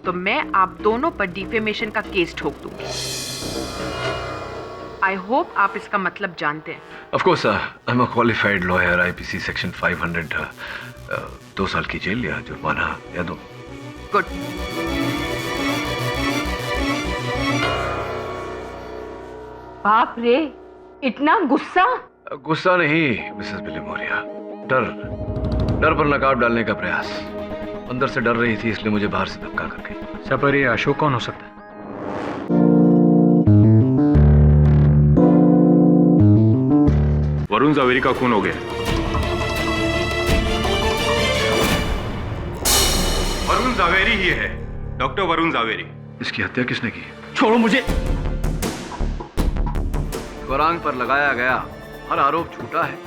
तो मैं आप दोनों पर डिफेमेशन का केस ठोक दूंगी। आई होप आप इसका मतलब जानते हैं। Of course I am a qualified lawyer. IPC section 500 2 साल की जेल या जुर्माना या दो। गुड। बाप रे, इतना गुस्सा? गुस्सा नहीं मिसेस बिलिमोरिया, डर। डर पर नकाब डालने का प्रयास। अंदर से डर रही थी, इसलिए मुझे बाहर से धक्का कर गई। सर पर ये अशोक कौन हो सकता है? वरुण जावेरी का खून हो गया। वरुण जावेरी ही है, डॉक्टर वरुण जावेरी। इसकी हत्या किसने की? छोड़ो मुझे। वरांग पर लगाया गया हर आरोप झूठा है।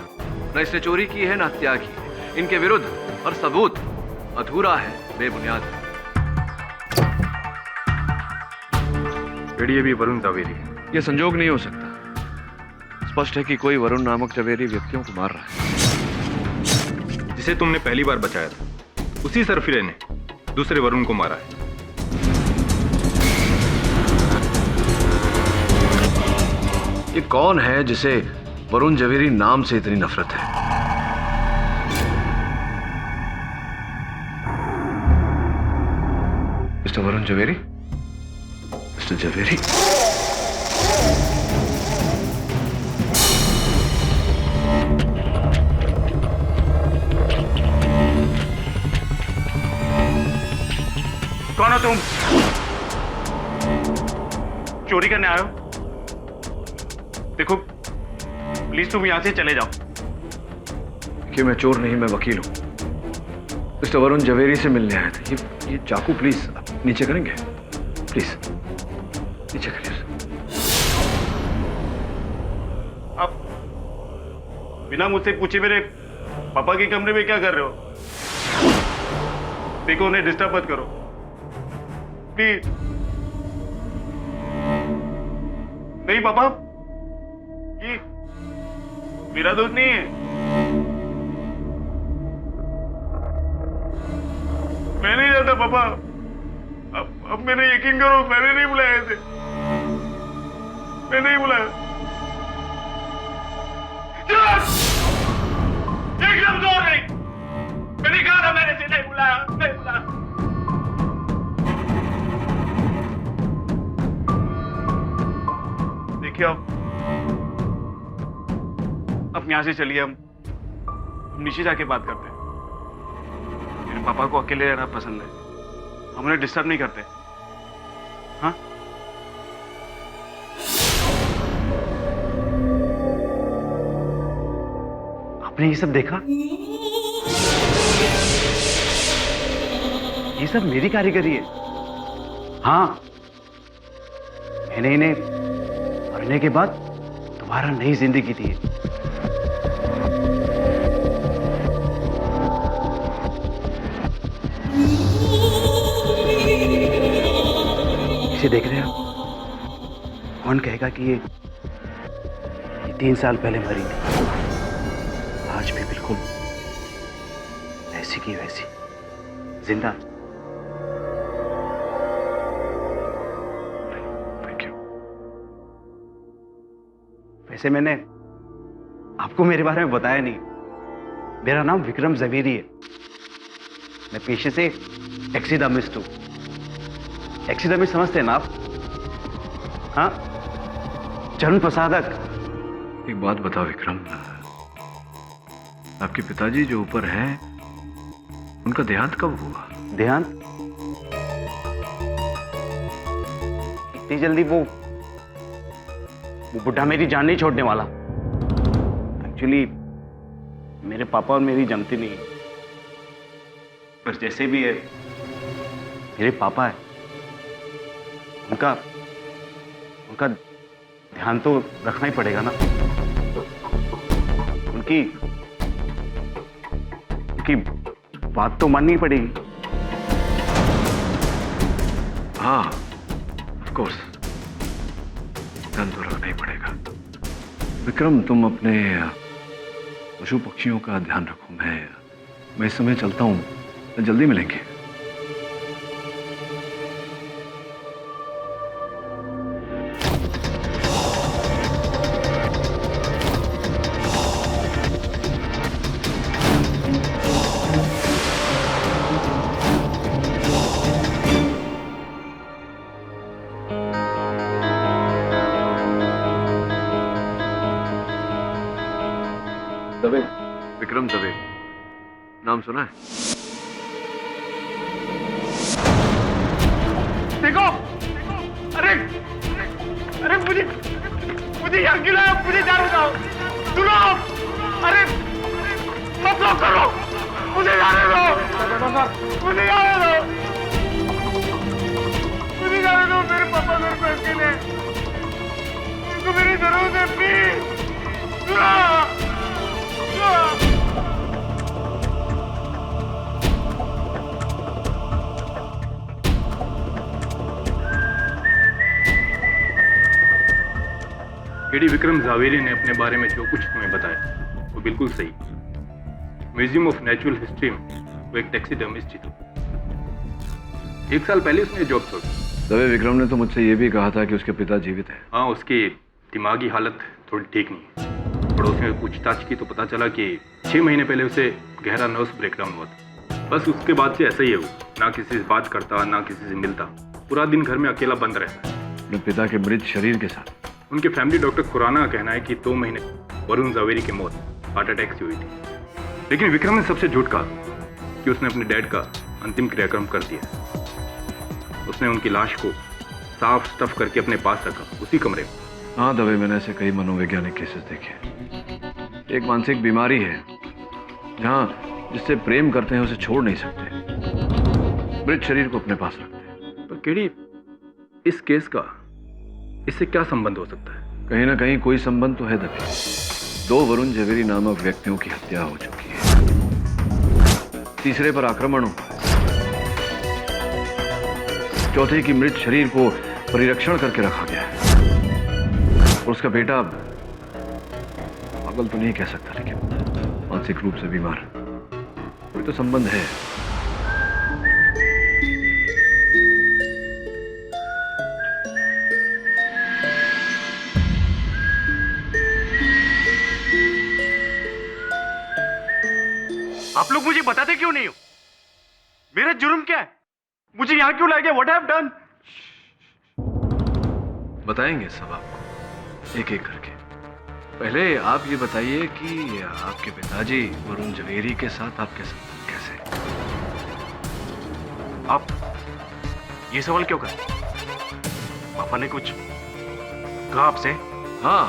न इसने चोरी की है, न हत्या की है। इनके विरुद्ध हर सबूत अधूरा है, बेबुनियाद है। ये भी वरुण जावेरी। यह संजोग नहीं हो सकता। स्पष्ट है कि कोई वरुण नामक जवेरी व्यक्तियों को मार रहा है। जिसे तुमने पहली बार बचाया था, उसी सरफिरे ने दूसरे वरुण को मारा है। ये कौन है जिसे वरुण जवेरी नाम से इतनी नफरत है? मिस्टर वरुण जवेरी? मिस्टर जवेरी? कौन हो तुम? चोरी करने आए हो? देखो प्लीज तुम यहां से चले जाओ। कि मैं चोर नहीं, मैं वकील हूं। मिस्टर वरुण जवेरी से मिलने आए थे। ये चाकू प्लीज नीचे करेंगे? प्लीज नीचे करिए। आप बिना मुझसे पूछे मेरे पापा के कमरे में क्या कर रहे हो? देखो उन्हें डिस्टर्ब मत करो प्लीज। नहीं पापा, ये मेरा दोस्त नहीं है। मैं नहीं जानता पापा। अब मैंने यकीन करो, मैंने नहीं बुलाया इसे। मैं नहीं बुलाया। एकदम जोर नहीं। मैंने कहा था मैंने इसे नहीं बुलाया, नहीं बुलाया। देखिए अब यहां से चलिए। हम नीचे जाके बात करते हैं। मेरे पापा को अकेले रहना पसंद है, हम उन्हें डिस्टर्ब नहीं करते। हाँ आपने ये सब देखा? ये सब मेरी कारीगरी है। हाँ, मैंने इन्हें मरने के बाद दोबारा नई जिंदगी दी है। इसे देख रहे हैं आप? कौन कहेगा कि ये 3 साल पहले मरी थी? आज भी बिल्कुल ऐसी की वैसी जिंदा। Thank you. वैसे मैंने आपको मेरे बारे में बताया नहीं। मेरा नाम विक्रम जवेरी है। मैं पेशे से एक्सीडेमिस्ट हूं। एक्सीडेमिस्ट समझते हैं ना आप? हाँ, चरण प्रसादक। एक बात बताओ विक्रम, आपके पिताजी जो ऊपर हैं, उनका देहांत कब हुआ? देहांत? इतनी जल्दी वो बुढ़ा मेरी जान नहीं छोड़ने वाला। एक्चुअली मेरे पापा और मेरी जमती नहीं है। पर जैसे भी है, मेरे पापा है। उनका ध्यान तो रखना ही पड़ेगा ना। उनकी बात तो माननी पड़ेगी। हाँ, ऑफ कोर्स, ध्यान तो रखना ही पड़ेगा। विक्रम, तुम अपने पशु पक्षियों का ध्यान रखो। मैं इस समय चलता हूँ, जल्दी मिलेंगे। विक्रम दवे, नाम सुना है? देखो, अरे अरे मुझे यहाँ क्यों लाया? मुझे जाने दो, सुनो, अरे मत रोक करो, मुझे जाने दो, मुझे जाने दो, मुझे जाने दो। मेरे पापा मेरे को अकेले, उनको मेरी जरूरत है, प्लीज सुनो, सुनो। केडी विक्रम जावेरी ने अपने बारे में जो कुछ तुम्हें बताया वो बिल्कुल सही। म्यूजियम ऑफ नेचुरल हिस्ट्री में वो एक टैक्सीडर्मिस्ट थी। 1 साल पहले उसने जॉब छोड़ी। दवे, विक्रम ने तो मुझसे ये भी कहा था कि उसके पिता जीवित हैं। हाँ, उसकी दिमागी हालत थोड़ी ठीक नहीं है। पड़ोसियों में पूछताछ की तो पता चला कि 6 महीने पहले उसे गहरा नर्व्स ब्रेकडाउन हुआ था। बस उसके बाद से ऐसा ही है वो, ना किसी से बात करता ना किसी से मिलता, पूरा दिन घर में अकेला बंद रहता है। अपने पिता के मृत शरीर के साथ। उनके फैमिली डॉक्टर खुराना का कहना है कि 2 महीने वरुण जावेरी की मौत हार्ट अटैक से हुई थी। लेकिन विक्रम ने सबसे झूठ कहा कि उसने अपने डैड का अंतिम क्रियाक्रम कर दिया। उसने उनकी लाश को साफ स्टफ करके अपने पास रखा, उसी कमरे में। हाँ दवे, मैंने ऐसे कई मनोवैज्ञानिक केसेस देखे। एक मानसिक बीमारी है जहाँ जिससे प्रेम करते हैं उसे छोड़ नहीं सकते, मृत शरीर को अपने पास रखते हैं। पर केडी, इस केस का इससे क्या संबंध हो सकता है? कहीं ना कहीं कोई संबंध तो है दवे। 2 वरुण जवेरी नामक व्यक्तियों की हत्या हो चुकी है, तीसरे पर आक्रमण हुआ है, चौथे की मृत शरीर को परिरक्षण करके रखा गया है। और उसका बेटा पागल तो नहीं कह सकता, लेकिन मानसिक रूप से बीमार। कोई तो संबंध है। आप लोग मुझे बताते क्यों नहीं हो? मेरा जुर्म क्या है? मुझे यहाँ क्यों लाए गए? What have done? बताएंगे सब आपको, एक एक करके। पहले आप ये बताइए कि आपके पिताजी वरुण जवेरी के साथ आपके संबंध कैसे? आप ये सवाल क्यों कर? पापा ने कुछ कहा आपसे? हाँ,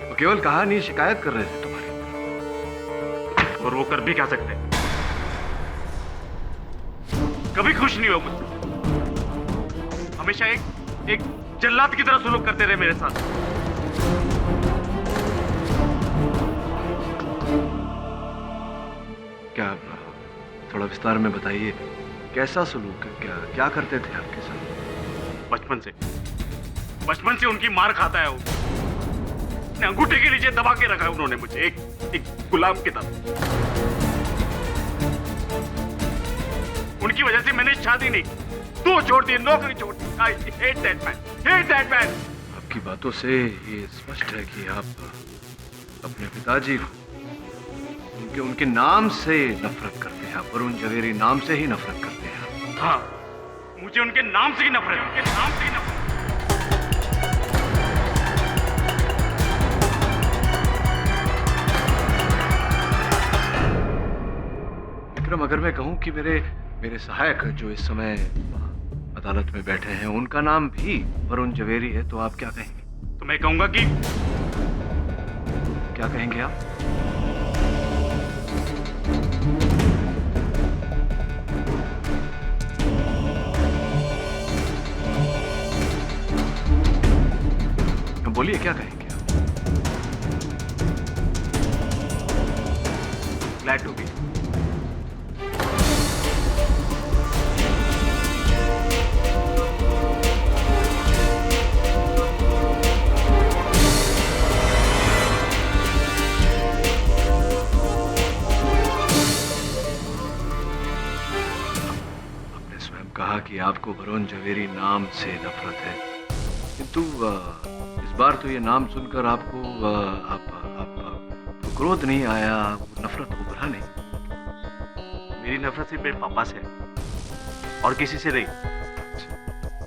वो केवल कहानी शिकायत कर रहे थे तुम्हारी। और वो कर भी क्या सकते? कभी खुश नहीं हो मुझसे। हमेशा एक जल्लाद की तरह सुलूक करते रहे मेरे साथ। क्या थोड़ा विस्तार में बताइए, कैसा सलूक, क्या करते थे आपके साथ? बचपन से उनकी मार खाता है वो। अपने अंगूठे के नीचे दबा के रखा है उन्होंने मुझे, एक गुलाम की तरह। उनकी वजह से मैंने शादी नहीं, 2 छोड़ दी, नौकरी छोड़ दी। I hate that man, hate that man। आपकी बातों से ये स्पष्ट है कि आप अपने पिताजी को उनके नाम से नफरत करते हैं। आप वरुण जवेरी नाम से ही नफरत करते हैं। हाँ, मुझे उनके नाम से ही नफरत, उनके नाम से ही नफरत। विक्रम, अगर मैं कहूं कि मेरे सहायक जो इस समय अदालत में बैठे हैं उनका नाम भी वरुण जवेरी है, तो आप क्या कहेंगे? तो मैं कहूंगा कि क्या कहेंगे आप? बोलिए, क्या कहेंगे आप? Glad to be. कहा कि आपको वरुण जवेरी नाम से नफरत है, किंतु इस बार तो ये नाम सुनकर आपको तो क्रोध नहीं आया, नफरत उभरा नहीं। मेरी नफरत सिर्फ मेरे पापा से है और किसी से नहीं।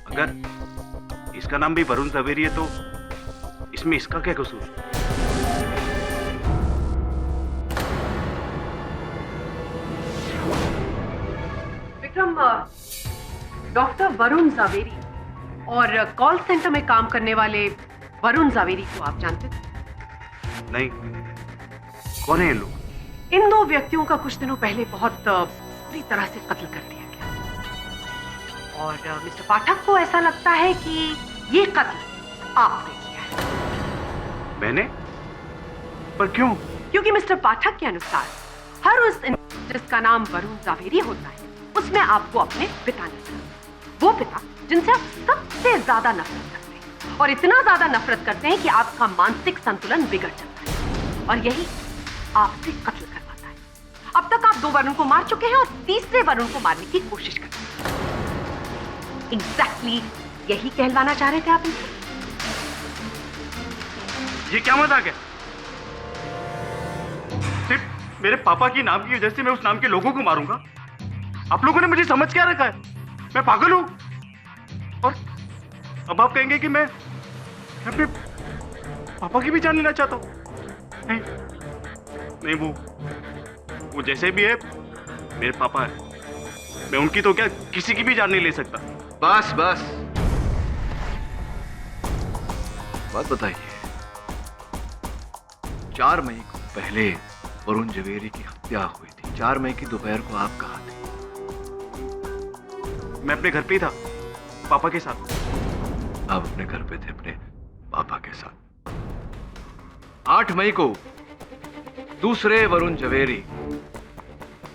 अगर इसका नाम भी वरुण जवेरी है तो इसमें इसका क्या कसूर? विक्रम, डॉक्टर वरुण जावेरी और कॉल सेंटर में काम करने वाले वरुण जावेरी को आप जानते थे? नहीं, कौन है ये लोग? इन दो व्यक्तियों का कुछ दिनों पहले बहुत बुरी तरह से कत्ल कर दिया गया और मिस्टर पाठक को ऐसा लगता है कि ये कत्ल आपने किया है। मैंने? पर क्यों? क्योंकि मिस्टर पाठक के अनुसार हर उस जिसका नाम वरुण जावेरी होता है उसमें आपको अपने पिता ने, वो पिता जिनसे आप सबसे ज्यादा नफरत करते हैं और इतना ज्यादा नफरत करते हैं कि आपका मानसिक संतुलन बिगड़ जाता है और यही आपसे कत्ल करवाता है। अब तक आप 2 वरुण को मार चुके हैं और तीसरे वरुण को मारने की कोशिश कर रहे हैं। एग्जैक्टली यही कहलवाना चाह रहे थे आप इनसे? ये क्या मजाक है? सिर्फ मेरे पापा की नाम की वजह से मैं उस नाम के लोगों को मारूंगा? आप लोगों ने मुझे समझ क्या रखा है? मैं पागल हूं? और अब आप कहेंगे कि मैं अपने पापा की भी जान लेना चाहता हूं? नहीं, वो जैसे भी है मेरे पापा है। मैं उनकी तो क्या किसी की भी जान नहीं ले सकता। बस बस, बात बताइए। 4 मई को पहले वरुण जावेरी की हत्या हुई थी। 4 मई की दोपहर को आप कहाँ थे? मैं अपने घर पे ही था, पापा के साथ। आप अपने घर पे थे अपने पापा के साथ। 8 मई को दूसरे वरुण जावेरी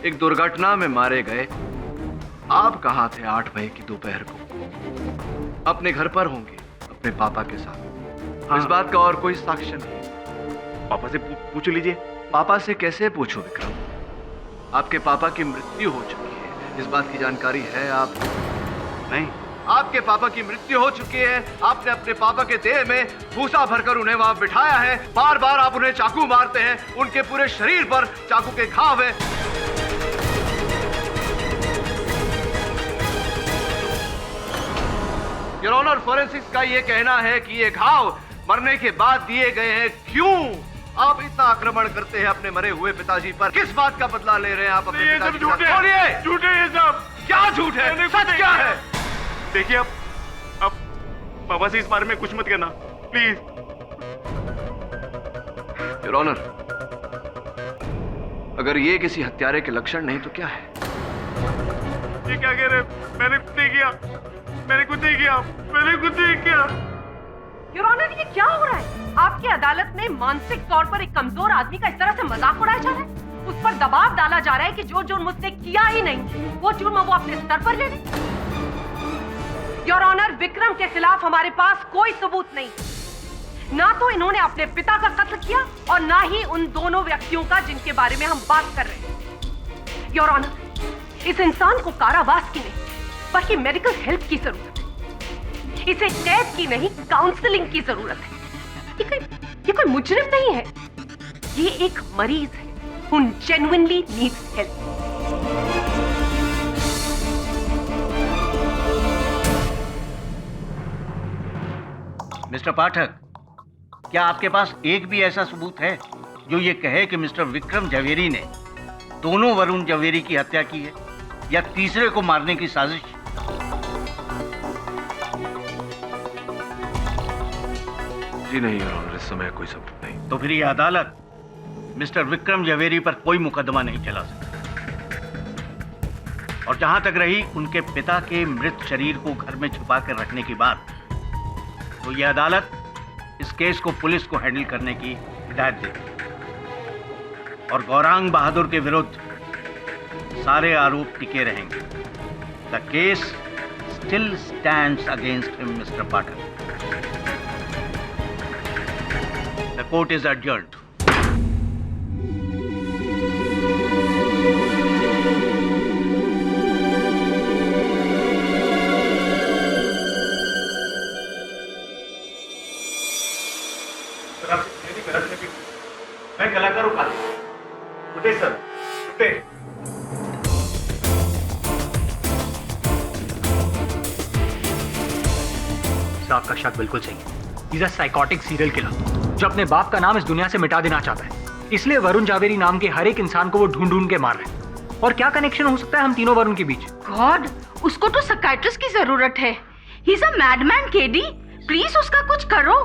एक दुर्घटना में मारे गए। आप कहाँ थे 8 मई की दोपहर को? अपने घर पर होंगे अपने पापा के साथ। हाँ। इस बात का और कोई साक्ष्य नहीं। पापा से पूछ लीजिए। पापा से कैसे पूछो विक्रम? आपके पापा की मृत्यु हो चुकी है, इस बात की जानकारी है आपको? नहीं। आपके पापा की मृत्यु हो चुकी है। आपने अपने पापा के देह में भूसा भरकर उन्हें वहां बिठाया है। बार बार आप उन्हें चाकू मारते हैं। उनके पूरे शरीर पर चाकू के घाव है। योर ऑनर, फोरेंसिक्स का यह कहना है कि ये घाव मरने के बाद दिए गए हैं। क्यों आप इतना आक्रमण करते हैं अपने मरे हुए पिताजी पर? किस बात का बदला ले रहे हैं आप अपने पिताजी के साथ? बोलिए। झूठ है ये सब। क्या झूठ है? सच क्या है? देखिए, अब पापा से इस बारे में कुछ मत कहना प्लीज। योर ऑनर, अगर ये किसी हत्यारे के लक्षण नहीं तो क्या है? ये क्या कह रहे? मैंने कुछ नहीं किया, मैंने कुछ नहीं किया, मैंने कुछ नहीं किया। योर ऑनर, ये क्या हो रहा है? आपकी अदालत में मानसिक तौर पर एक कमजोर आदमी का इस तरह से मजाक उड़ाया जा रहा है। उस पर दबाव डाला जा रहा है कि जो जुर्म मुझसे किया ही नहीं वो जुर्म वो अपने स्तर पर ले ले। योर ऑनर, विक्रम के खिलाफ हमारे पास कोई सबूत नहीं। ना तो इन्होंने अपने पिता का कत्ल किया और ना ही उन दोनों व्यक्तियों का जिनके बारे में हम बात कर रहे हैं। योर ऑनर, इस इंसान को कारावास की नहीं बल्कि मेडिकल हेल्प की जरूरत है। इसे कैद की नहीं काउंसलिंग की जरूरत है। ये कोई मुजरिम नहीं है, ये एक मरीज है who genuinely needs help. Mister Pathak, क्या आपके पास एक भी ऐसा सबूत है जो ये कहे कि मिस्टर विक्रम जावेरी ने दोनों वरुण जावेरी की हत्या की है या तीसरे को मारने की साजिश? जी नहीं योर ऑनर, इस समय कोई सबूत नहीं। तो फिर ये अदालत मिस्टर विक्रम जावेरी पर कोई मुकदमा नहीं चला सकती। और जहां तक रही उनके पिता के मृत शरीर को घर में छुपा कर रखने की बात, तो यह अदालत इस केस को पुलिस को हैंडल करने की हिदायत देगी और गौरांग बहादुर के विरुद्ध सारे आरोप टिके रहेंगे। The case still stands against him, mister Pathak. The court is adjourned. मैं कलाकार हूं। उठे सर, उठे। आपका शक बिल्कुल सही है। Is a psychotic serial killer जो अपने बाप का नाम इस दुनिया से मिटा देना चाहता है। इसलिए वरुण जावेरी नाम के हर एक इंसान को वो ढूंढ ढूंढ के मार रहे हैं। और क्या कनेक्शन हो सकता है हम तीनों वरुण के बीच? गॉड, उसको तो साइकियाट्रिस्ट की जरूरत है। He is a madman KD, please उसका कुछ करो।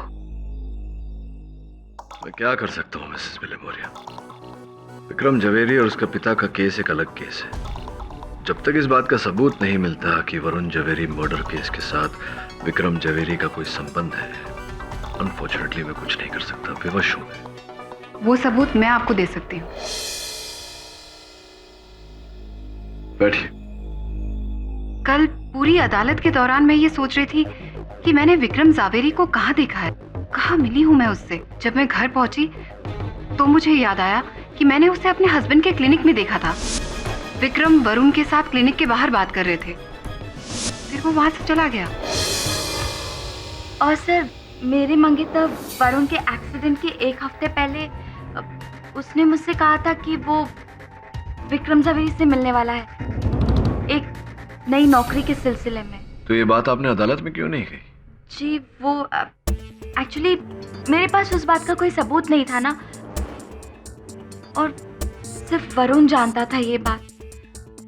मैं क्या कर सकता हूँ मिसेस विलेमोरिया? विक्रम जवेरी और उसका पिता का केस एक अलग केस है। जब तक इस बात का सबूत नहीं मिलता कि वरुण जवेरी मर्डर केस के साथ विक्रम जवेरी का कोई संबंध है, अनफॉर्चुनेटली मैं कुछ नहीं कर सकता। विवश हूं मैं। वो सबूत मैं आपको दे सकती हूँ। बैठिए। कल पूरी अदालत के दौरान मैं ये सोच रही थी कि मैंने विक्रम जावेरी को कहाँ देखा है, कहाँ मिली हूँ मैं उससे। जब मैं घर पहुंची तो मुझे याद आया कि मैंने उसे अपने हस्बैंड के क्लिनिक में देखा था। विक्रम वरुण के साथ क्लिनिक के बाहर बात कर रहे थे, फिर वो वहां से चला गया। और सर, मेरे मंगे तब वरुण के एक्सीडेंट के एक हफ्ते पहले उसने मुझसे कहा था कि वो विक्रम जवेरी से मिलने वाला है एक नई नौकरी के सिलसिले में। तो ये बात आपने अदालत में क्यों नहीं कही? जी वो एक्चुअली मेरे पास उस बात का कोई सबूत नहीं था ना, और सिर्फ वरुण जानता था ये बात,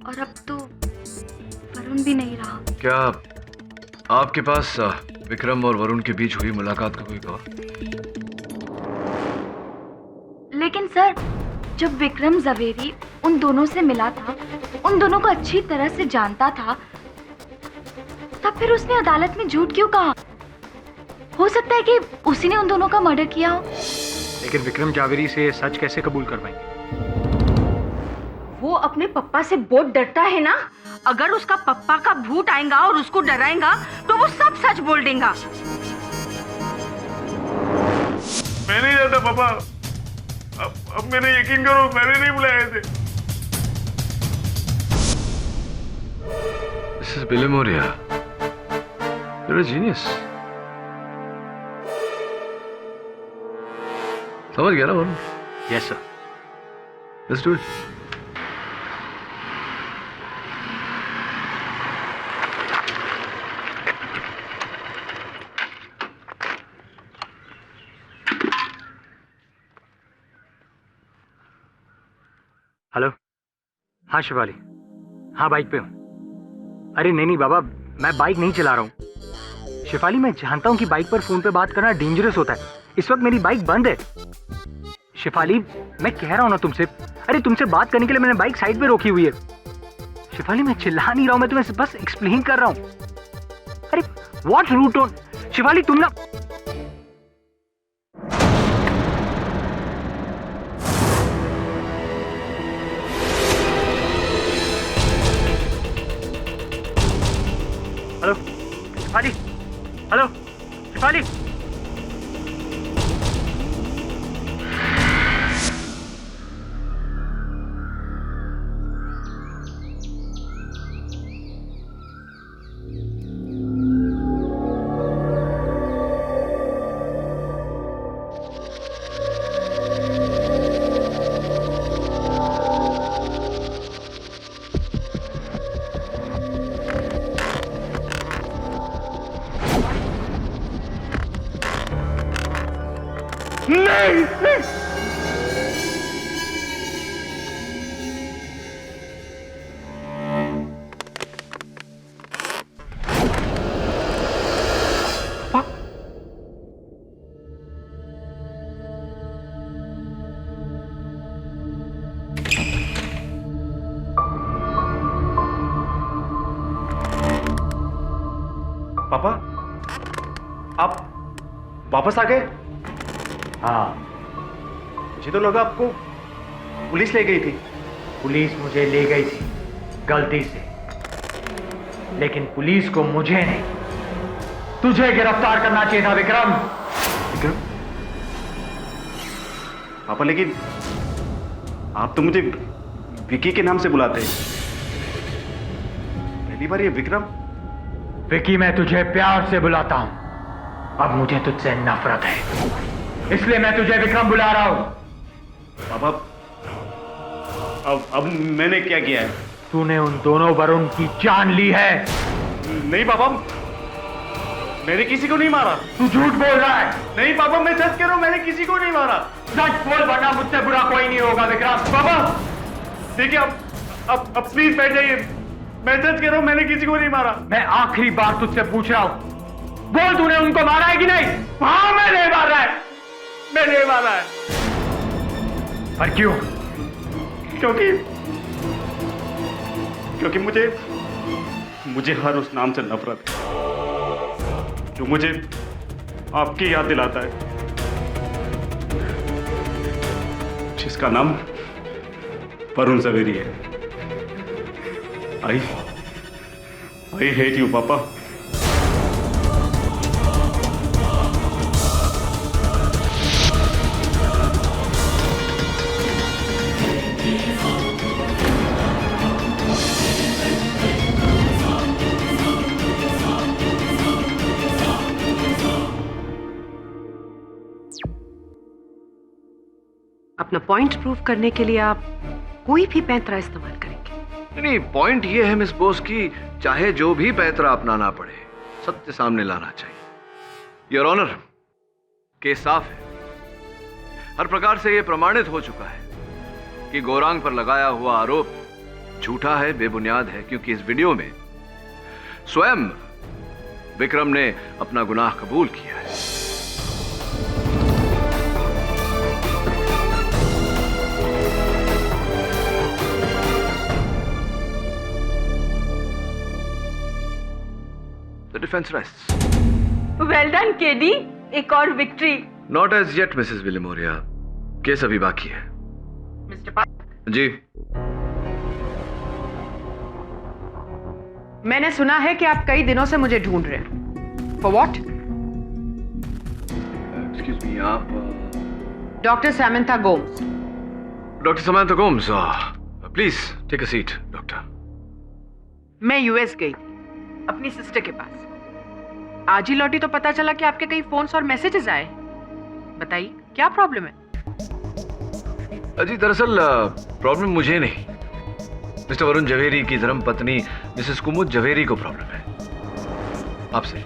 और अब तो वरुण भी नहीं रहा। क्या आपके पास विक्रम और वरुण के बीच हुई मुलाकात का कोई गवाह? लेकिन सर, जब विक्रम जवेरी उन दोनों से मिला था, उन दोनों को अच्छी तरह से जानता था, तब फिर उसने अदालत में झूठ क्यों कहा? हो सकता है कि उसी ने उन दोनों का मर्डर किया हो। लेकिन विक्रम जावेरी से सच कैसे कबूल कर पाएंगे? वो अपने पप्पा से बहुत डरता है ना। अगर उसका पप्पा का भूत आएगा और उसको डराएगा तो वो सब सच बोल देगा। मैं नहीं जाता पापा, अब मैंने यकीन करो, मैंने नहीं बुलाया थे। Mrs Vilimoria, you're a genius। समझ गया ना Varun? Yes sir. Let's do it। Hello. हाँ शिवाली, हाँ बाइक पे हूँ। अरे नहीं बाबा, मैं बाइक नहीं चला रहा हूँ। शिवाली, मैं जानता हूँ कि बाइक पर फोन पे बात करना डेंजरस होता है। इस वक्त मेरी बाइक बंद है। शिवाली, मैं कह रहा हूँ ना तुमसे, अरे तुमसे बात करने के लिए मैंने बाइक साइड पे रोकी हुई है। शिवाली, मैं चिल्ला नहीं रहा हूँ, मैं तुम्हें बस एक्सप्लेन कर रहा हूँ। अरे व्हाट रूड टोन। शिवाली तुम ना, हेलो शिवाली, हेलो शिवाली। पापा, आप वापस आ गए? हाँ, मुझे तो लगा आपको पुलिस ले गई थी। पुलिस मुझे ले गई थी गलती से, लेकिन पुलिस को मुझे नहीं, तुझे गिरफ्तार करना चाहिए था विक्रम। विक्रम? पापा, लेकिन आप तो मुझे विकी के नाम से बुलाते हैं। पहली बार ये विक्रम। विकी, मैं तुझे प्यार से बुलाता हूं। अब मुझे तुझसे नफरत है, इसलिए मैं तुझे विक्रम बुला रहा हूं। पापा, अब मैंने क्या किया है? तूने उन दोनों वरुण की जान ली है। नहीं पापा, मैंने किसी को नहीं मारा। तू झूठ बोल रहा है। नहीं पापा, मैं सच कह रहा हूं, मैंने किसी को नहीं मारा। सच बोल, वरना मुझसे बुरा कोई नहीं होगा विक्रम। पापा देखिए, अब प्लीज बैठ जाइए। मैं सच कह रहा हूं, मैंने किसी को नहीं मारा। मैं आखिरी बार तुझसे पूछ रहा हूं, बोल तूने उनको मारा है कि नहीं? हाँ मैंने मारा है, मैंने मारा है। पर क्यों? क्योंकि मुझे हर उस नाम से नफरत है जो मुझे आपकी याद दिलाता है, जिसका नाम वरुण ज़वेरी है। आई हेट यू पापा। अपना पॉइंट प्रूव करने के लिए आप कोई भी पैंतरा इस्तेमाल करेंगे? नहीं, पॉइंट ये है मिस बोस की चाहे जो भी पैंतरा अपनाना पड़े, सत्य सामने लाना चाहिए। योर ऑनर, केस साफ है। हर प्रकार से यह प्रमाणित हो चुका है कि गौरांग पर लगाया हुआ आरोप झूठा है, बेबुनियाद है, क्योंकि इस वीडियो में स्वयं विक्रम ने अपना गुनाह कबूल किया है। The defense rests. Well done KD, एक और victory. Not as yet, Mrs Vilimoria. Case अभी बाकी है। मिस्टर पाठक, जी, मैंने सुना है कि आप कई दिनों से मुझे ढूंढ रहे हैं। For what? एक्सक्यूज मी, आप doctor Samantha Gomes. Doctor Samantha Gomes, please take a seat. Doctor, मैं यूएस गई थी अपनी सिस्टर के पास। आज ही लौटी तो पता चला कि आपके कई फोन्स और मैसेजेस आए। बताइए क्या प्रॉब्लम है? जी दरअसल प्रॉब्लम मुझे नहीं, मिस्टर वरुण ज़वेरी की धर्म पत्नी मिसेस कुमुद ज़वेरी को प्रॉब्लम है। आपसे।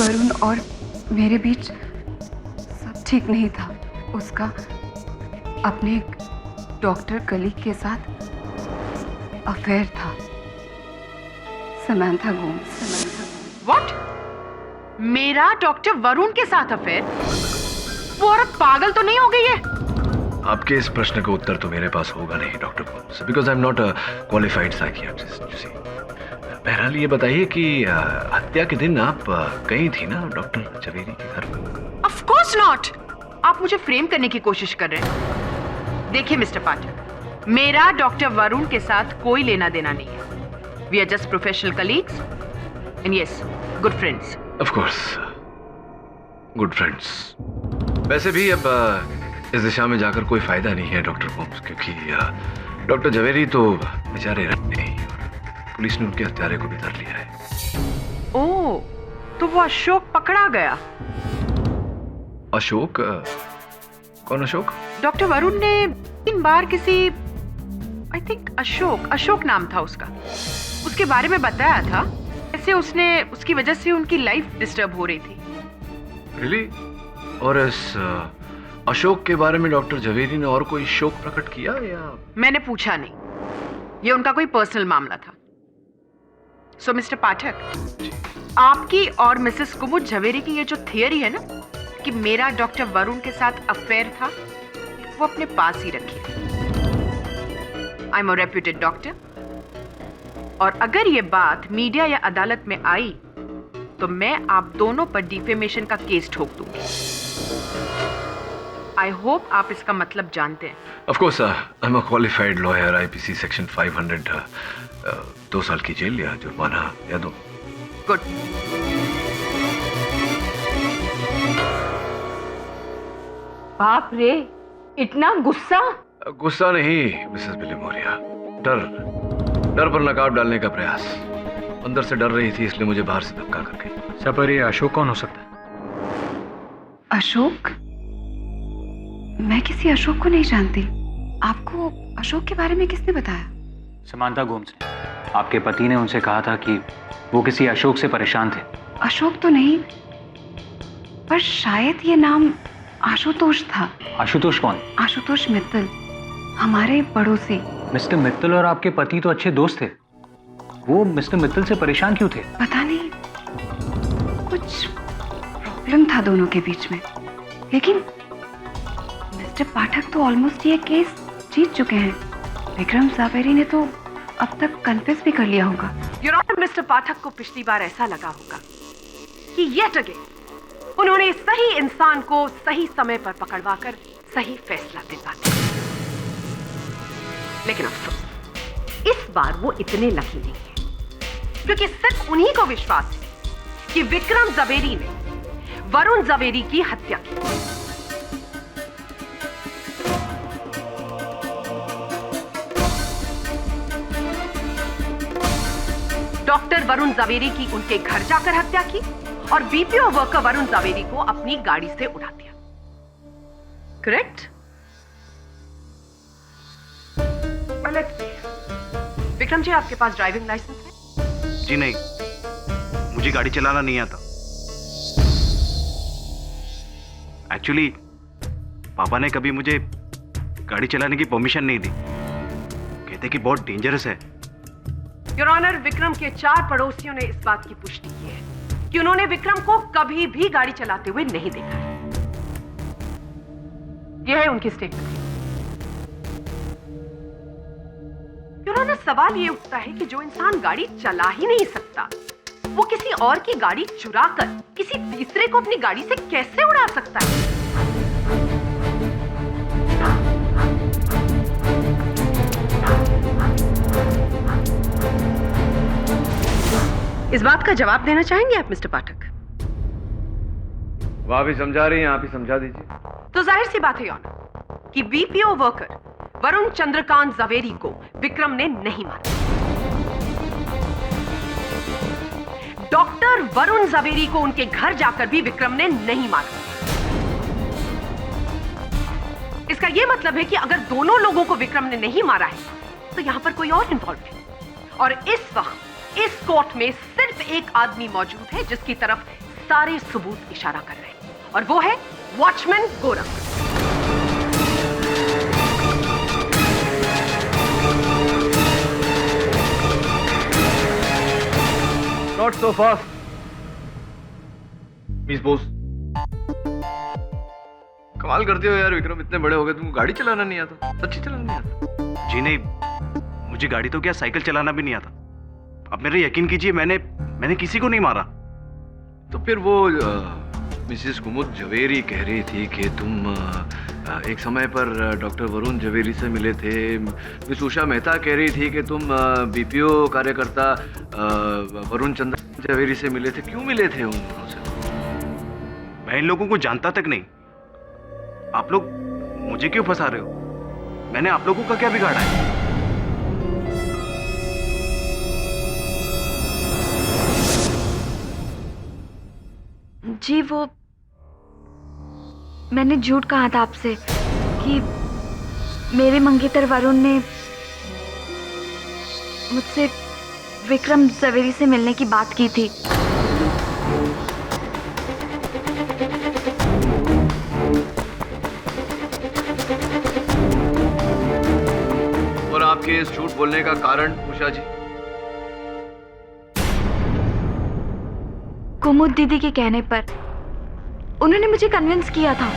वरुण और मेरे बीच सब ठीक नहीं था। उसका अपने एक डॉक्टर कलीग के साथ अफेयर था। समांथा गोम्स। व्हाट? मेरा डॉक्टर वरुण के साथ अफेयर? वो औरत पागल तो नहीं हो गई है? आपके इस प्रश्न का उत्तर तो मेरे पास होगा नहीं doctor Gomes, because I am not a qualified psychiatrist. You see, बहरहाल ये बताइए कि हत्या के दिन आप गई थी ना डॉक्टर ज़वेरी के घर पर? Of course not. आप मुझे फ्रेम करने की कोशिश कर रहे हैं। देखिए मिस्टर पाठक, मेरा डॉक्टर वरुण के साथ कोई लेना देना नहीं है। We are just professional colleagues and yes, good friends. Of course, good friends. वैसे भी अब इस दिशा में जाकर कोई फायदा नहीं है डॉक्टर गोम्स, क्योंकि डॉक्टर ज़वेरी तो बेचारे रहते नहीं और पुलिस ने उनके हत्यारे को भी धर लिया है। ओह, तो वो अशोक पकड़ा गया। अशोक? कौन अशोक? डॉक्टर वरुण ने 3 बार किसी, आई थिंक अशोक नाम था उसका, उसके बारे में बताया था। ऐसे उसकी वजह से उनकी लाइफ डिस्टर्ब हो रही थी। Really? और इस अशोक के बारे में डॉक्टर ज़वेरी ने और कोई शोक प्रकट किया या? मैंने पूछा नहीं, ये उनका कोई पर्सनल मामला था। सो मिस्टर पाठक, आपकी और मिसेस कुमुद ज़वेरी की ये जो थियरी है ना कि मेरा डॉक्टर वरुण के साथ अफेयर था, वो अपने पास ही रखिए। I am a reputed doctor, और अगर ये बात मीडिया या अदालत में आई तो मैं आप दोनों पर डिफेमेशन का केस ठोक दूंगी। आई होप आप इसका मतलब जानते हैं। Of course, I'm a qualified lawyer, IPC section 500, 2 साल की जेल या जुर्माना या दो। गुड। बाप रे, इतना गुस्सा? गुस्सा नहीं मिसेस विलिमोरिया, डर पर नकाब डालने का प्रयास। अंदर से डर रही थी, इसलिए मुझे बाहर से धक्का कर गई। सर, पर ये अशोक कौन हो सकता है? अशोक? मैं किसी अशोक को नहीं जानती। आपको अशोक के बारे में किसने बताया? समांथा गोम्स ने। आपके पति ने उनसे कहा था कि वो किसी अशोक से परेशान थे। अशोक तो नहीं, पर शायद ये नाम आशुतोष था। आशुतोष कौन? आशुतोष मित्तल, हमारे पड़ोसी। मिस्टर मित्तल और आपके पति तो अच्छे दोस्त थे, वो मिस्टर मित्तल से परेशान क्यों थे? पता नहीं, कुछ प्रॉब्लम था दोनों के बीच में। लेकिन मिस्टर पाठक तो ऑलमोस्ट ये केस जीत चुके हैं। विक्रम ज़ावेरी ने तो अब तक कन्फेस भी कर लिया होगा। योर ऑनर, मिस्टर पाठक को पिछली बार ऐसा लगा होगा कि येट अगेन उन्होंने सही इंसान को सही समय पर पकड़वाकर सही फैसला दिलवा दिया। लेकिन अफसोस, इस बार वो इतने लकी नहीं है, क्योंकि सिर्फ उन्हीं को विश्वास है कि विक्रम ज़ावेरी ने वरुण ज़ावेरी की हत्या की। डॉक्टर वरुण ज़ावेरी की उनके घर जाकर हत्या की और बीपीओ वर्कर वरुण ज़ावेरी को अपनी गाड़ी से उड़ा दिया। करेक्ट? विक्रम जी, आपके पास ड्राइविंग लाइसेंस है? जी नहीं, मुझे गाड़ी चलाना नहीं आता। एक्चुअली पापा ने कभी मुझे गाड़ी चलाने की परमिशन नहीं दी, कहते कि बहुत डेंजरस है। योर ऑनर, विक्रम के 4 पड़ोसियों ने इस बात की पुष्टि की है कि उन्होंने विक्रम को कभी भी गाड़ी चलाते हुए नहीं देखा है। यह है उनकी स्टेटमेंट। योर ऑनर, सवाल यह उठता है कि जो इंसान गाड़ी चला ही नहीं सकता, वो किसी और की गाड़ी चुराकर किसी तीसरे को अपनी गाड़ी से कैसे उड़ा सकता है? इस बात का जवाब देना चाहेंगे आप मिस्टर पाठक? वह भी समझा रही हैं, आप ही समझा दीजिए। तो जाहिर सी बात है योर ऑनर कि बीपीओ वर्कर वरुण चंद्रकांत ज़ावेरी को विक्रम ने नहीं मारा। डॉक्टर वरुण ज़ावेरी को उनके घर जाकर भी विक्रम ने नहीं मारा। इसका यह मतलब है कि अगर दोनों लोगों को विक्रम ने नहीं मारा है, तो यहां पर कोई और इन्वॉल्व है। और इस वक्त इस कोर्ट में सिर्फ एक आदमी मौजूद है जिसकी तरफ सारे सबूत इशारा कर रहे हैं, और वो है watchman Gorakh. Not so fast miss Bose. कमाल करते हो यार विक्रम, इतने बड़े हो गए तुमको गाड़ी चलाना नहीं आता? सच्ची चलाना नहीं आता? जी नहीं, मुझे गाड़ी तो क्या साइकिल चलाना भी नहीं आता। आप मेरे यकीन कीजिए, मैंने किसी को नहीं मारा। तो फिर वो मिसेस कुमुद ज़ावेरी कह रही थी कि तुम एक समय पर डॉक्टर वरुण ज़ावेरी से मिले थे। मिस उषा मेहता कह रही थी कि तुम बीपीओ कार्यकर्ता वरुण चंद्र ज़ावेरी से मिले थे। क्यों मिले थे उन दोनों से? मैं इन लोगों को जानता तक नहीं। आप लोग मुझे क्यों फंसा रहे हो? मैंने आप लोगों का क्या बिगाड़ा है? जी, वो मैंने झूठ कहा था आपसे कि मेरे मंगेतर वरुण ने मुझसे विक्रम ज़ावेरी से मिलने की बात की थी। और आपके इस झूठ बोलने का कारण उषा जी? कुमुद दीदी के कहने पर उन्होंने मुझे कन्विंस किया था।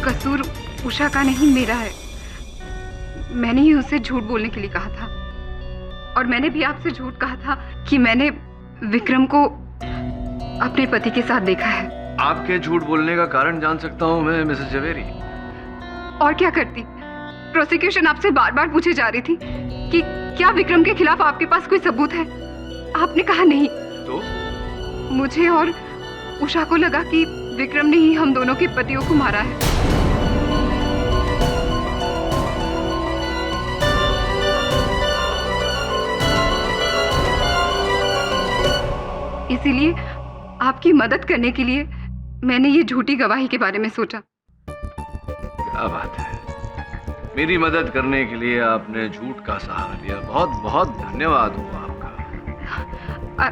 कसूर उषा का नहीं, मेरा है। मैंने ही उसे झूठ बोलने के लिए कहा था, और मैंने भी आपसे झूठ कहा था कि मैंने विक्रम को अपने पति के साथ देखा है। आपके झूठ बोलने का कारण जान सकता हूं मैं मिसेस ज़ावेरी? और क्या करती? प्रोसिक्यूशन आपसे बार बार पूछे जा रही थी कि क्या विक्रम के खिलाफ आपके पास कोई सबूत है? आपने कहा नहीं। तो मुझे और उषा को लगा कि विक्रम ने ही हम दोनों के पतियों को मारा है। इसीलिए आपकी मदद करने के लिए मैंने ये झूठी गवाही के बारे में सोचा। क्या बात है, मेरी मदद करने के लिए आपने झूठ का सहारा लिया। बहुत बहुत धन्यवाद हुआ आपका। I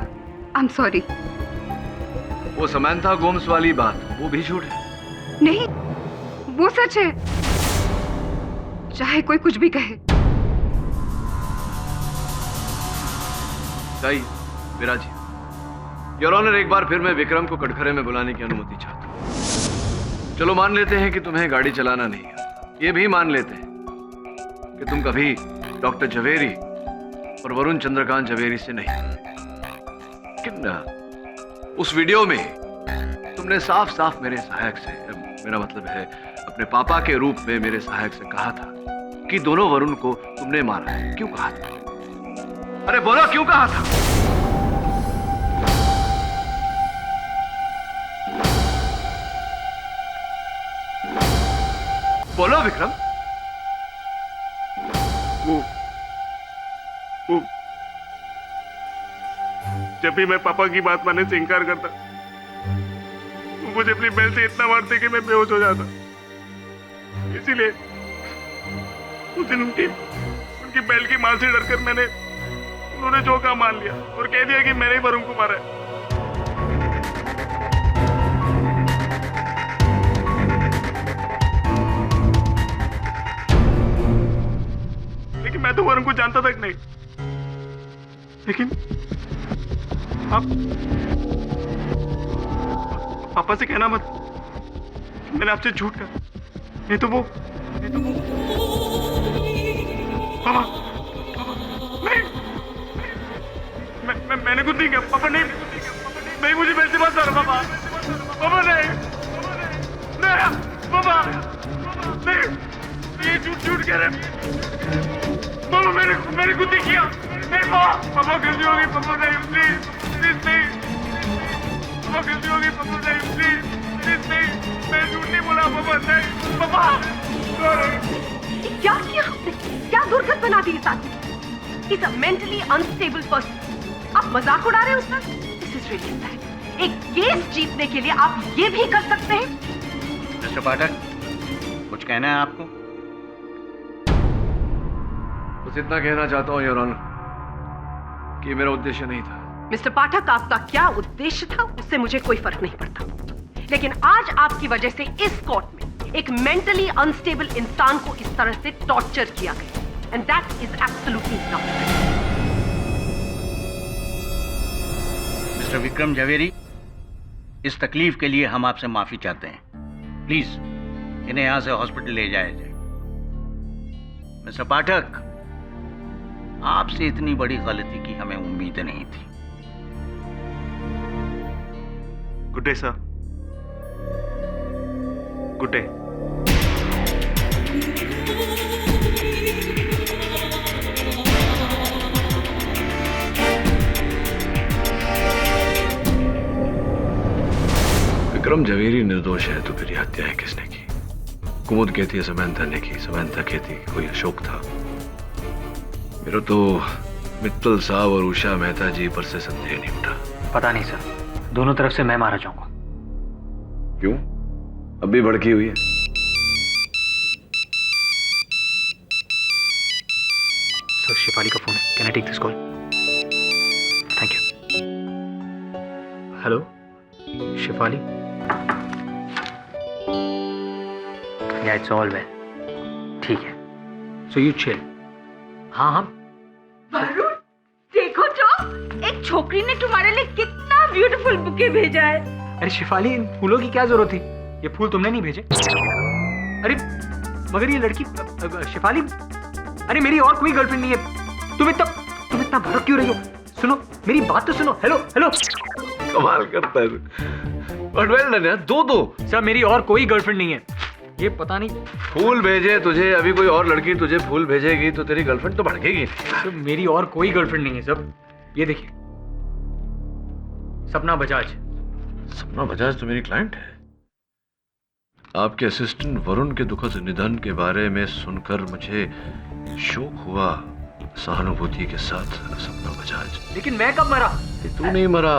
am sorry. वो समंथा गोम्स वाली बात, वो भी झूठ है? नहीं, वो सच है, चाहे कोई कुछ भी कहे। दाई, विराजी, योर ऑनर, एक बार फिर मैं विक्रम को कटघरे में बुलाने की अनुमति चाहता हूँ। चलो मान लेते हैं कि तुम्हें गाड़ी चलाना नहीं है, ये भी मान लेते हैं कि तुम कभी डॉक्टर झवेरी और वरुण चंद्रकांत झवेरी से नहीं, लेकिन उस वीडियो में तुमने साफ साफ मेरे सहायक से, मेरा मतलब है अपने पापा के रूप में मेरे सहायक से कहा था कि दोनों वरुण को तुमने मारा है। क्यों कहा था? अरे बोलो, क्यों कहा था? बोलो विक्रम। वो जब भी मैं पापा की बात मानने से इनकार करता, वो मुझे अपनी बेल्ट से इतना मारते कि मैं बेहोश हो जाता। इसीलिए उस दिन उनकी बेल्ट की मार से डरकर उन्होंने जो कहा मान लिया और कह दिया कि मैंने ही वरुण को मारा है। लेकिन मैं तो वरुण को जानता तक नहीं। लेकिन आप पापा से कहना मत, मैंने आपसे झूठ कहा। नहीं तो वो पापा, नहीं, मैंने कुछ नहीं किया पापा। नहीं, मुझे बेल्ट से मत मारो पापा। पापा नहीं, पापा नहीं, ये झूठ कह रहे पापा। मैंने कुछ नहीं किया। नहीं पापा, गलती हो गई पापा। नहीं, प्लीज नहीं पापा, गलती हो गई पापा। नहीं, प्लीज नहीं, मैं झूठ नहीं बोला पापा। नहीं पापा। क्या किया आपने? क्या दुर्गत बना दी इस आदमी? He's a mentally unstable person. आप मजाक उड़ा रहे हो उसका? This is really sad. एक केस जीतने के लिए आप ये भी कर सकते हैं? मिस्टर पाठक, कुछ कहना है आपको? बस इतना कहना चाहता हूँ योर ऑनर कि मेरा उद्देश्य नहीं था। मिस्टर पाठक, आपका क्या उद्देश्य था उससे मुझे कोई फर्क नहीं पड़ता, लेकिन आज आपकी वजह से इस कोर्ट में एक मेंटली अनस्टेबल इंसान को इस तरह से टॉर्चर किया गया, and that is absolutely not. Mister Vikram Jhaveri, इस तकलीफ के लिए हम आपसे माफी चाहते हैं। प्लीज इन्हें यहां से हॉस्पिटल ले जाया जाए। मिस्टर पाठक, आपसे इतनी बड़ी गलती की हमें उम्मीद नहीं थी। Good day sir. Good day. Vikram Jhaveri निर्दोष है तो फिर ये हत्याएं किसने की? कुमुद कहती है समंथा ने की, समंथा कहती कोई अशोक था। मेरा तो मित्तल साहब और उषा मेहता जी पर से संदेह नहीं उठा। पता नहीं सर, दोनों तरफ से मैं मारा जाऊंगा। क्यों? अब भी भड़की हुई है? सर, शिफाली का फोन है। Can I take this call? Thank you. Hello Shifali. Yeah it's all well. ठीक है, सो यू चिल। हाँ हाँ। वरुण, देखो तो एक छोकरी ने तुम्हारे लिए कितना ब्यूटीफुल बुके भेजा है। अरे शिफाली, इन फूलों की क्या जरूरत थी? ये फूल तुमने नहीं भेजे। अरे मगर ये लड़की शिफाली, अरे मेरी और कोई गर्लफ्रेंड नहीं है। तुम इतना भड़क क्यों रही हो? सुनो मेरी बात तो सुनो। Hello hello. कमाल करता है। बट वेल डन यार, दो। सर, मेरी और कोई गर्लफ्रेंड नहीं है। ये पता नहीं फूल भेजे तुझे, अभी कोई और लड़की तुझे फूल भेजेगी तो तेरी गर्लफ्रेंड तो भड़केगी। सर, मेरी और कोई गर्लफ्रेंड नहीं है सब। ये देखिए, सपना बजाज। सपना बजाज तो मेरी क्लाइंट है। आपके असिस्टेंट वरुण के दुखद निधन के बारे में सुनकर मुझे शोक हुआ, सहानुभूति के साथ। सपना बजाज। लेकिन मैं कब मरा? तू नहीं मरा,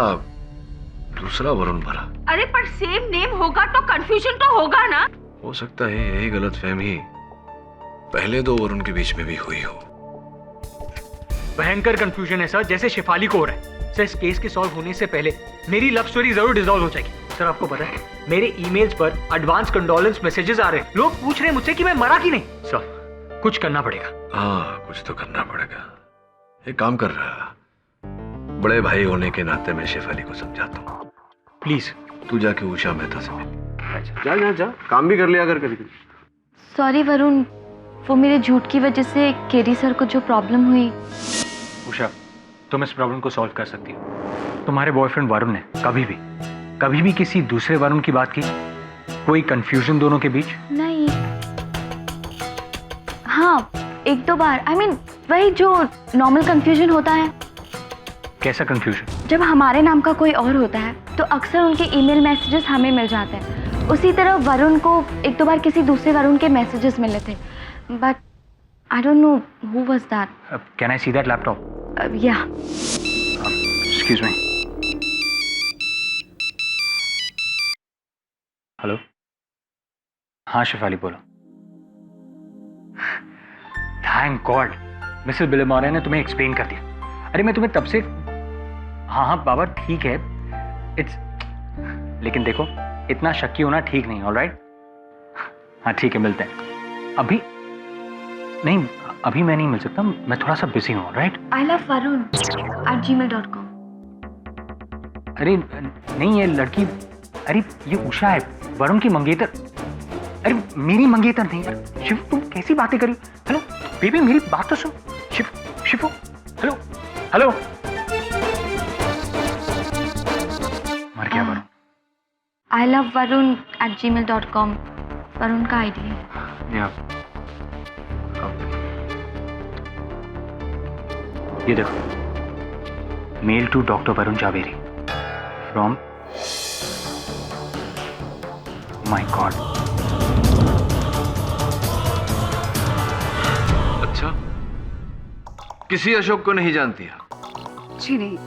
दूसरा वरुण मरा। अरे पर सेम नेम होगा तो कंफ्यूजन तो होगा ना। हो सकता है यही गलतफहमी पहले दो वरुण के बीच में भी हुई हो। भयंकर कंफ्यूजन है सर, जैसे शिफाली को हो रहा है। सर, इस केस के सॉल्व होने से पहले मेरी लव स्टोरी जरूर डिसॉल्व हो जाएगी। सर आपको पता है मेरे ईमेल्स पर एडवांस कंडोलेंस मैसेजेस आ रहे हैं। लोग पूछ रहे हैं मुझसे कि मैं मरा कि नहीं। सर कुछ करना पड़ेगा। हाँ कुछ तो करना पड़ेगा। एक काम कर रहा, बड़े भाई होने के नाते मैं शेफाली को समझाता हूँ। प्लीज तू जाके उषा मेहता से मिल। जा जा जा, काम भी कर लिया कर कभी। सॉरी वरुण, वो मेरे झूठ की वजह से केडी सर को जो प्रॉब्लम हुई। उषा तुम इस प्रॉब्लम को सॉल्व कर सकती हो। तुम्हारे बॉयफ्रेंड वरुण ने कभी भी किसी दूसरे वरुण की बात की? कोई कंफ्यूजन दोनों के बीच? नहीं, हाँ एक दो बार। I mean, वही जो नॉर्मल कंफ्यूजन होता है। कैसा कंफ्यूजन? जब हमारे नाम का कोई और होता है तो अक्सर उनके ईमेल मैसेजेस हमें मिल जाते हैं। उसी तरह वरुण को एक दो बार किसी दूसरे वरुण के मैसेजेस मिले थे, but I don't know who was that. Can I see that laptop? या एक्सक्यूज मी। हेलो, हाँ शेफाली बोलो। थैंक गॉड मिसेस बिलेमोरे ने तुम्हें एक्सप्लेन कर दिया। अरे मैं तुम्हें तब से हाँ बाबा ठीक है इट्स, लेकिन देखो इतना शक्की होना ठीक नहीं। ऑलराइट, हाँ ठीक है मिलते हैं। अभी नहीं, अभी मैं नहीं मिल सकता, मैं थोड़ा सा बिजी हूँ। Alright, ilovevarun@gmail.com। अरे नहीं ये लड़की, अरे ये उषा है, वरुण की मंगेतर। अरे मेरी मंगेतर नहीं यार। शिव तुम कैसी बातें करी? हेलो बेबी मेरी बात तो सुन। Shibu hello hello. मर गया वरुण। ilovevarun@gmail.com वरुण का आईडी है। या ये देखो, mail to doctor Varun Javeri from my god. अच्छा, किसी अशोक को नहीं जानती है? जी नहीं।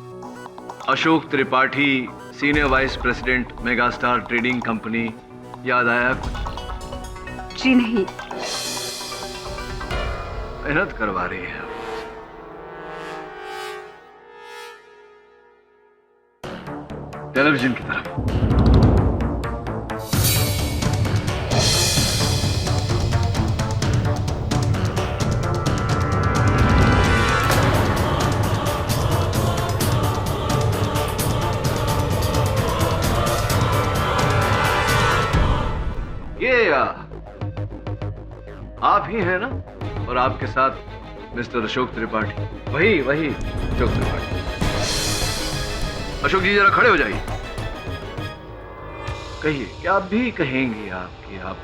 Ashok Tripathi, senior vice president, Megastar trading company, याद आया कुछ? जी नहीं। मेहनत करवा रही है। टेलीविजन की तरफ। ये आप ही हैं ना? और आपके साथ मिस्टर अशोक त्रिपाठी? वही अशोक त्रिपाठी। अशोक जी जरा खड़े हो जाइए। कहिए, क्या आप भी कहेंगी कि आप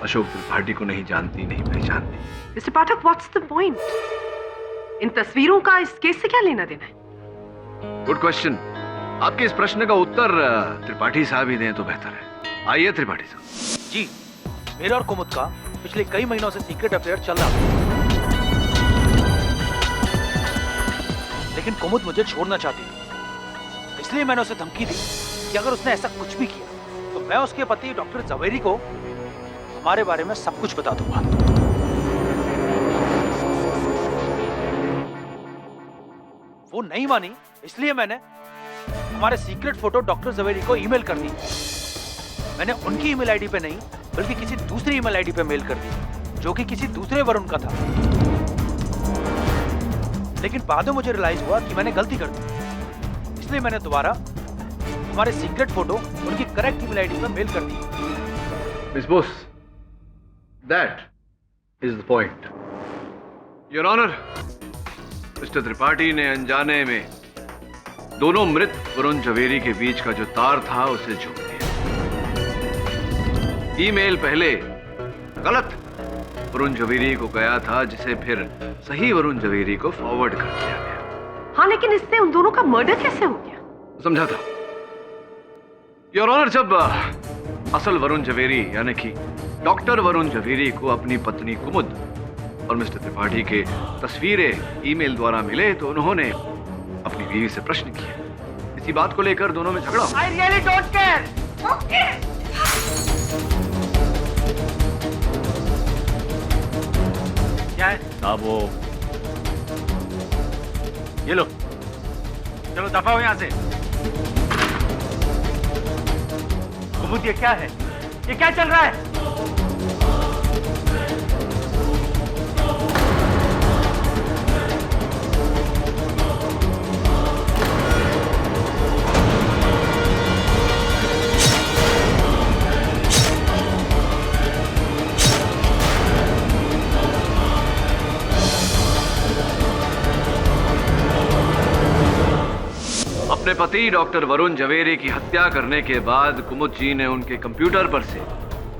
अशोक त्रिपाठी को नहीं जानती, नहीं पहचानती? Mister Pathak, what's the point? इन तस्वीरों का इस केस से क्या लेना देना है? Good question. आपके इस प्रश्न का उत्तर त्रिपाठी साहब ही दें तो बेहतर है। आइए त्रिपाठी साहब। जी, मेरा और कुमुद का पिछले कई महीनों से सीक्रेट अफेयर चल रहा था, लेकिन कुमुद मुझे छोड़ना चाहती थी। इसलिए मैंने उसे धमकी दी कि अगर उसने ऐसा कुछ भी किया तो मैं उसके पति डॉक्टर जवेरी को हमारे बारे में सब कुछ बता दूंगा। वो नहीं मानी, इसलिए मैंने हमारे सीक्रेट फोटो डॉक्टर जवेरी को ईमेल कर दी। मैंने उनकी ईमेल आईडी पे नहीं बल्कि किसी दूसरी ईमेल आईडी पे मेल कर दी, जो कि किसी दूसरे वरुण का था। लेकिन बाद में मुझे रियलाइज हुआ कि मैंने गलती कर दी, इसलिए मैंने दोबारा हमारे सीक्रेट फोटो उनकी करेक्ट ईमेल आईडी पे मेल कर दी। Miss Bose, that is the point. Your honour, mister Tripathi ने अनजाने में दोनों मृत वरुण जवेरी के बीच का जो तार था उसे झुक दिया। ईमेल पहले गलत वरुण जवेरी को गया था, जिसे फिर सही वरुण जवेरी को फॉरवर्ड कर दिया गया। हाँ, लेकिन इससे उन दोनों का मर्डर कैसे हो गया? समझा था योर ऑनर। जब असल वरुण जवेरी यानी कि डॉक्टर वरुण जवेरी को अपनी पत्नी कुमुद और मिस्टर त्रिपाठी के तस्वीरें ईमेल द्वारा मिले तो उन्होंने अपनी बीवी से प्रश्न किए। इसी बात को लेकर दोनों में झगड़ा। I really don't care. Okay. क्या है साहब? वो ये लो, चलो दफा हो यहां से। कुमुद ये क्या है? ये क्या चल रहा है? अपने पति डॉक्टर वरुण जवेरी की हत्या करने के बाद कुमुद जी ने उनके कंप्यूटर पर से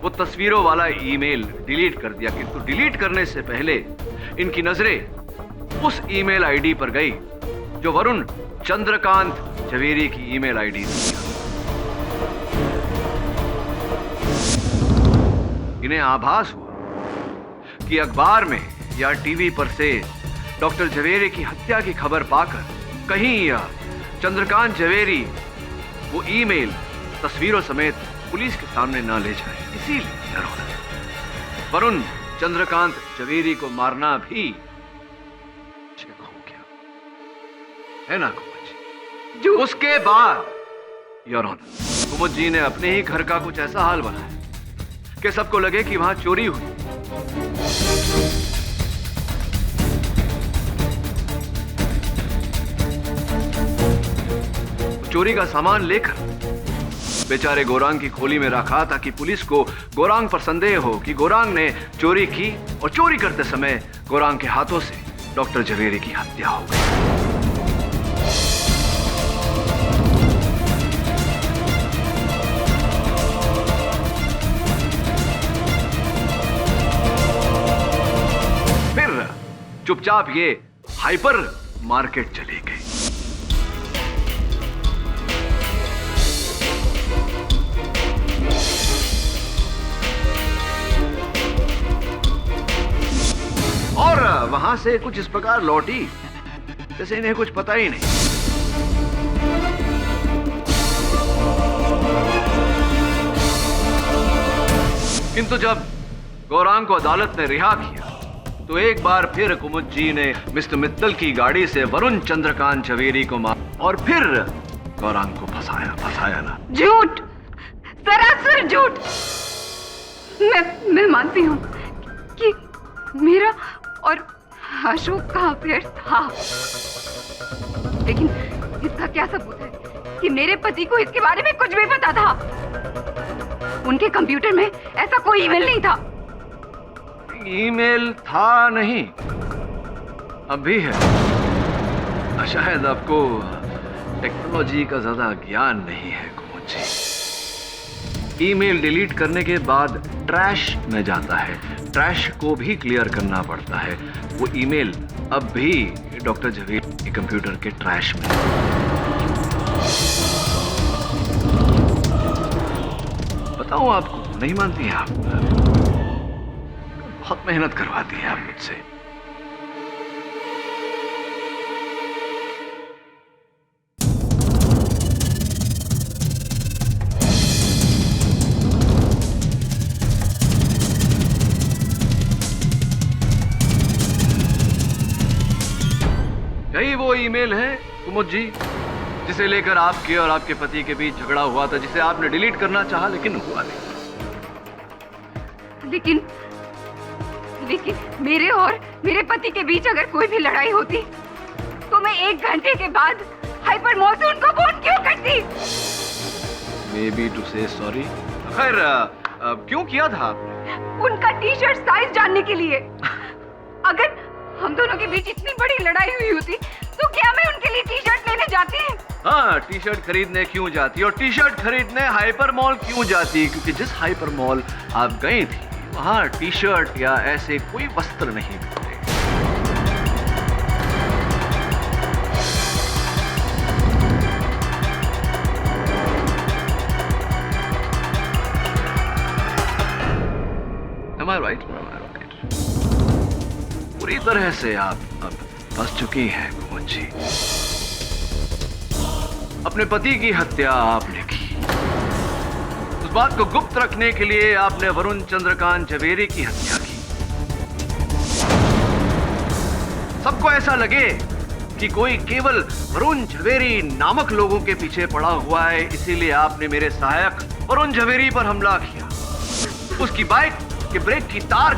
वो तस्वीरों वाला ईमेल डिलीट कर दिया, किंतु डिलीट करने से पहले इनकी नजरें उस ईमेल आईडी पर गई जो वरुण चंद्रकांत जवेरी की ईमेल आईडी थी। इन्हें आभास हुआ कि अखबार में या टीवी पर से डॉक्टर जवेरी की हत्या की खबर पाकर कहीं या चंद्रकांत जवेरी वो ईमेल तस्वीरों समेत पुलिस के सामने ना ले जाए, इसीलिए वरुण चंद्रकांत जवेरी को मारना भी हो गया, है ना कुमुद जी? उसके बाद योर ऑनर, कुमुद जी ने अपने ही घर का कुछ ऐसा हाल बनाया कि सबको लगे कि वहां चोरी हुई। चोरी का सामान लेकर बेचारे गोरांग की खोली में रखा ताकि पुलिस को गोरांग पर संदेह हो कि गोरांग ने चोरी की और चोरी करते समय गोरांग के हाथों से डॉक्टर जवेरी की हत्या हो गई। फिर चुपचाप ये हाइपर मार्केट चली गई। और वहां से कुछ इस प्रकार लौटी जैसे इन्हें कुछ पता ही नहीं। किंतु जब गौरांग को अदालत ने रिहा किया तो एक बार फिर कुमुद जी ने मिस्टर मित्तल की गाड़ी से वरुण चंद्रकांत जवेरी को मारा और फिर गौरांग को फंसाया ना। झूठ, सरासर झूठ। मैं मानती हूँ कि मेरा और अशोक का अफेयर था, लेकिन इसका क्या सबूत है कि मेरे पति को इसके बारे में कुछ भी पता था? उनके कंप्यूटर में ऐसा कोई ईमेल नहीं था। ईमेल था नहीं, अब भी है। शायद आपको टेक्नोलॉजी का ज्यादा ज्ञान नहीं है कुमुद जी। ईमेल डिलीट करने के बाद ट्रैश में जाता है, ट्रैश को भी क्लियर करना पड़ता है। वो ईमेल अब भी डॉक्टर जवेरी के कंप्यूटर के ट्रैश में। बताऊं आपको, नहीं मानती हैं आप? बहुत मेहनत करवाती हैं आप मुझसे। यही वो ईमेल है कुमुद जी जिसे लेकर आपके और आपके पति के बीच झगड़ा हुआ था, जिसे आपने डिलीट करना चाहा लेकिन हुआ नहीं। लेकिन मेरे और मेरे पति के बीच अगर कोई भी लड़ाई होती तो मैं 1 घंटे के बाद हाइपर मॉल से उनको फोन क्यों करती? Maybe to say sorry। खैर क्यों किया था आपने? उनका टी शर्ट साइज जानने के लिए। अगर हम दोनों के बीच इतनी बड़ी लड़ाई हुई होती तो क्या मैं उनके लिए टी शर्ट लेने जाती? हाँ, टी शर्ट खरीदने क्यों जाती और टी शर्ट खरीदने हाइपर मॉल क्यों जाती? क्योंकि जिस हाइपर मॉल आप गई थी वहाँ टी शर्ट या ऐसे कोई वस्त्र नहीं मिलते। Am I right? पूरी तरह से आप अब फंस चुकी हैं कुमुद जी। अपने पति की हत्या आपने की, उस बात को गुप्त रखने के लिए आपने वरुण चंद्रकांत जवेरी की हत्या की। सबको ऐसा लगे कि कोई केवल वरुण झवेरी नामक लोगों के पीछे पड़ा हुआ है, इसीलिए आपने मेरे सहायक वरुण झवेरी पर हमला किया, उसकी बाइक के ब्रेक की तार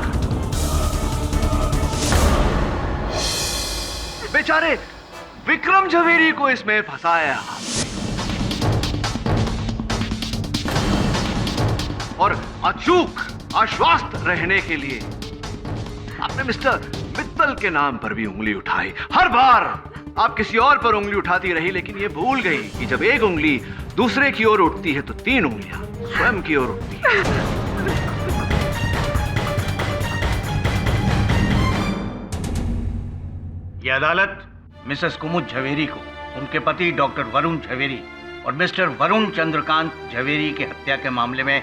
बेचारे विक्रम झवेरी को इसमें फंसाया और अचूक आश्वस्त रहने के लिए आपने मिस्टर मित्तल के नाम पर भी उंगली उठाई। हर बार आप किसी और पर उंगली उठाती रही, लेकिन ये भूल गई कि जब एक उंगली दूसरे की ओर उठती है तो 3 उंगलियां स्वयं की ओर उठती है। ये अदालत मिसेस कुमुद झवेरी को उनके पति डॉक्टर वरुण झवेरी और मिस्टर वरुण चंद्रकांत झवेरी की हत्या के मामले में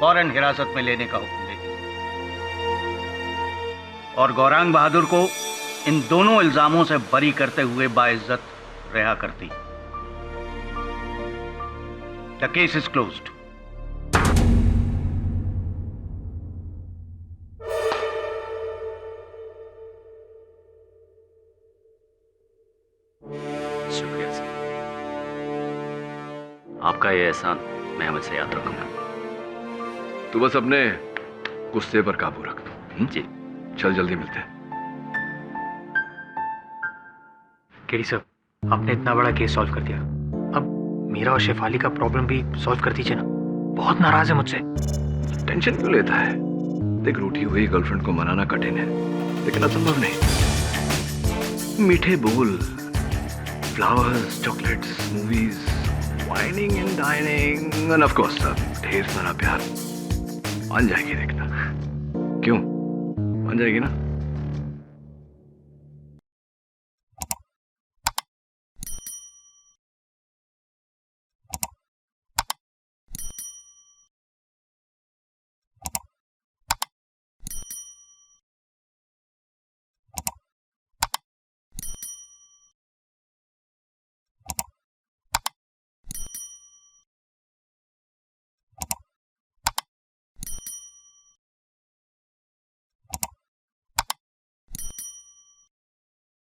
फौरन हिरासत में लेने का हुक्म देती और गौरांग बहादुर को इन दोनों इल्जामों से बरी करते हुए बाइज्जत रिहा करती। The case is closed. शुक्रिया सर, आपका ये एहसान मैं हमेशा याद रखूंगा। तू बस अपने गुस्से पर काबू रख दो। जी चल जल्दी मिलते हैं। केडी सर, आपने इतना बड़ा केस सॉल्व कर दिया, अब मीरा और शेफाली का प्रॉब्लम भी सॉल्व कर दीजिए ना। बहुत नाराज है मुझसे। टेंशन क्यों लेता है? देख, रूठी हुई गर्लफ्रेंड को मनाना कठिन है, लेकिन असंभव नहीं। मीठे बोल, flowers, chocolates, movies, whining and dining end of course ढेर सारा प्यार मान जाएगी। देखना। क्यों मान जाएगी ना?